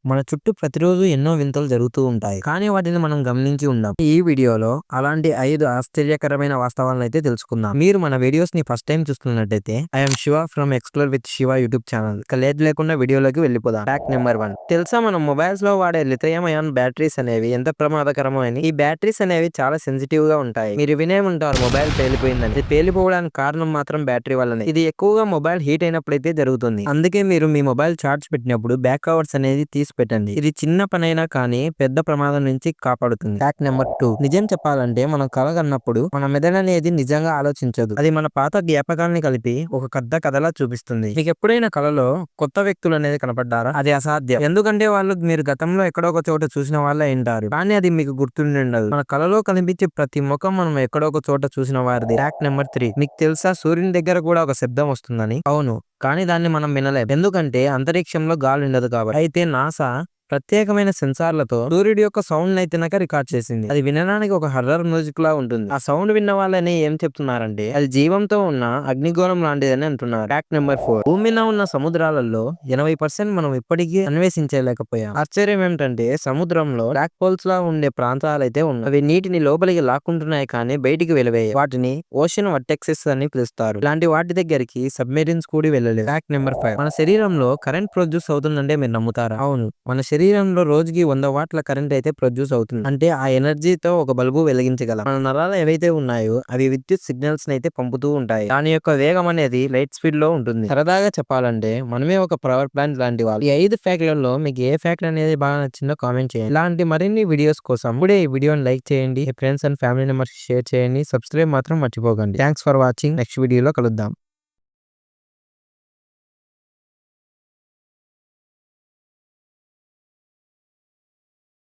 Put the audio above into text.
మన చుట్టూ ప్రతిరోజు ఎన్నో వింతలు జరుగుతూ ఉంటాయి. కానీ వాటిని మనం గమనించి ఉండం. ఈ వీడియోలో అలాంటి 5 ఆశ్చర్యకరమైన వాస్తవాలను అయితే తెలుసుకుందాం. మీరు మన వీడియోస్ ని ఫస్ట్ టైం చూస్తున్నట్టయితే I'm Shiva from explore with Shiva YouTube channel. ఇక లేట్ లేకుండా వీడియోలోకి వెళ్ళిపోదాం. Fact number 1. తెలుసా మనం మొబైల్స్ లో వాడే లిథియం అయాన్ బ్యాటరీస్ అనేవి ఎంత ప్రమాదకరమో అని. ఈ బ్యాటరీస్ అనేవి చాలా సెన్సిటివ్ గా ఉంటాయి. మీరు వినే ఉంటారు మొబైల్ పేలిపోయిందని. ఇది పేలిపోవడానికి కారణం మాత్రం బ్యాటరీ వల్లనే. ఇది ఎక్కువగా మొబైల్ హీట్ అయినప్పుడైతే జరుగుతుంది. అందుకే మీరు మీ మొబైల్ చార్జ్ పెట్టినప్పుడు బ్యాక్ కవర్స్ అనేది తీసి పెట్టండి. ఇది చిన్న పనైనా కానీ పెద్ద ప్రమాదం నుంచి కాపాడుతుంది. Fact number 2. నిజం చెప్పాలంటే మనం కల కన్నప్పుడు మన మెదడు అనేది నిజంగా ఆలోచించదు. అది మన పాత జ్ఞాపకాలని కలిపి ఒక పెద్ద కథలా చూపిస్తుంది. మీకు ఎప్పుడైనా కలలో కొత్త వ్యక్తులు అనేది కనపడ్డారా? అది అసాధ్యం. ఎందుకంటే వాళ్ళు మీరు గతంలో ఎక్కడో ఒక చోట చూసిన వాళ్ళే ఉంటారు. కానీ అది మీకు గుర్తుండి ఉండదు. మన కలలో కనిపించే ప్రతి ముఖం మనం ఎక్కడో ఒక చోట చూసిన వారిది. Fact number 3. మీకు తెలుసా సూర్యుని దగ్గర కూడా ఒక శబ్దం వస్తుందని? అవును, కానీ దాన్ని మనం వినలేం. ఎందుకంటే అంతరిక్షంలో గాలి ఉండదు కాబట్టి. అయితే నాసా ప్రత్యేకమైన సెన్సార్లతో సూర్యుడి యొక్క సౌండ్ అయితే రికార్డ్ చేసింది. అది వినడానికి ఒక హర్రర్ మ్యూజిక్ లా ఉంటుంది. ఆ సౌండ్ విన్న వాళ్ళని ఏం చెప్తున్నారంటే అది జీవంతో ఉన్న అగ్నిగోళం లాంటిదని అంటున్నారు. Fact number 4. భూమి మీద ఉన్న సముద్రాలలో 80% మనం ఇప్పటికీ అన్వేషించలేకపోయాం. ఆశ్చర్యం ఏమిటంటే సముద్రంలో బ్లాక్ హోల్స్ లా ఉండే ప్రాంతాలు అయితే ఉన్నాయి. అవి నీటిని లోపలికి లాక్కుంటున్నాయి కానీ బయటికి వెలువయ్యాయి. వాటిని ఓషన్ వర్టెక్సెస్ అని పిలుస్తారు. ఇలాంటి వాటి దగ్గరికి సబ్మెరీన్స్ కూడా వెళ్ళలేదు. Fact number 5. మన శరీరంలో కరెంట్ ప్రొడ్యూస్ అవుతుందంటే మీరు నమ్ముతారా? అవును, మన శరీరంలో రోజుకి 100 వాట్ల కరెంట్ అయితే ప్రొడ్యూస్ అవుతుంది. అంటే ఆ ఎనర్జీతో ఒక బల్బు వెలిగించగలం. మన నరాలు ఏవైతే ఉన్నాయో అవి విద్యుత్ సిగ్నల్స్ అయితే పంపుతూ ఉంటాయి. దాని యొక్క వేగం అనేది లైట్ స్పీడ్ లో ఉంటుంది. సరదాగా చెప్పాలంటే మనమే ఒక పవర్ ప్లాంట్ లాంటి వాళ్ళు. ఈ 5 ఫ్యాక్ట్లలో మీకు ఏ ఫ్యాక్ట్ అనేది బాగా నచ్చిందో కామెంట్ చేయండి. ఇలాంటి మరిన్ని వీడియోస్ కోసం ఇప్పుడే ఈ వీడియోని లైక్ చేయండి. Friends and family members share చేయండి. సబ్స్క్రైబ్ మాత్రం మర్చిపోకండి. Thanks for watching. నెక్స్ట్ వీడియోలో కలుద్దాం.